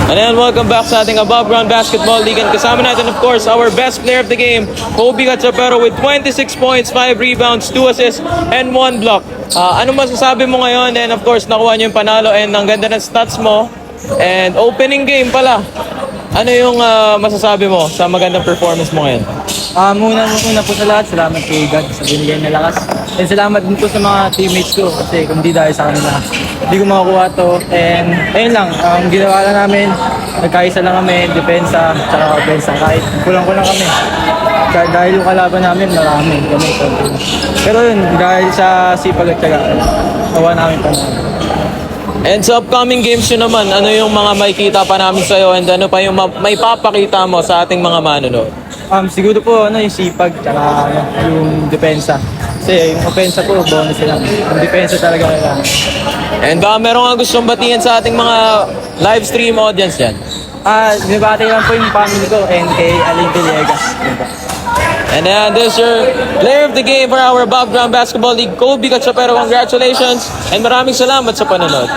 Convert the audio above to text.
And then welcome back sa ating Above Ground Basketball League. And kasama natin of course our best player of the game, Kobe Gatchapero with 26 points, 5 rebounds, 2 assists, and 1 block. Ano masasabi mo ngayon? And of course nakuha niyo yung panalo and ang ganda ng stats mo. And opening game pala. Ano yung masasabi mo sa magandang performance mo ngayon? Muna po sa lahat, salamat kay God sa binigay na lakas. And salamat din po sa mga teammates ko kasi kung di dahil sa kanila, hindi ko makakuha to. And ayun lang, ang ginawa lang namin, nagkaisa lang kami, depensa, tsaka offensa. Kahit kulang-kulang kami. Dahil yung kalaban namin, marami kami. Pero yun, dahil sa sipag at tsaga, nawa namin pa naman. And sa upcoming games yun naman, ano yung mga makikita pa namin sa'yo and ano pa yung may papakita mo sa ating mga manonood? Siguro po yung sipag tsaka yung depensa. Kasi yung offensa po, bonus lang. Yung depensa talaga kailangan. And meron nga gustong batiin sa ating mga live stream audience yan? Binabati lang po yung family ko and kay Aling Villegas. And then this is your player of the game for our Above Ground Basketball League, Kobe Gatchapero. Congratulations and maraming salamat sa panonood.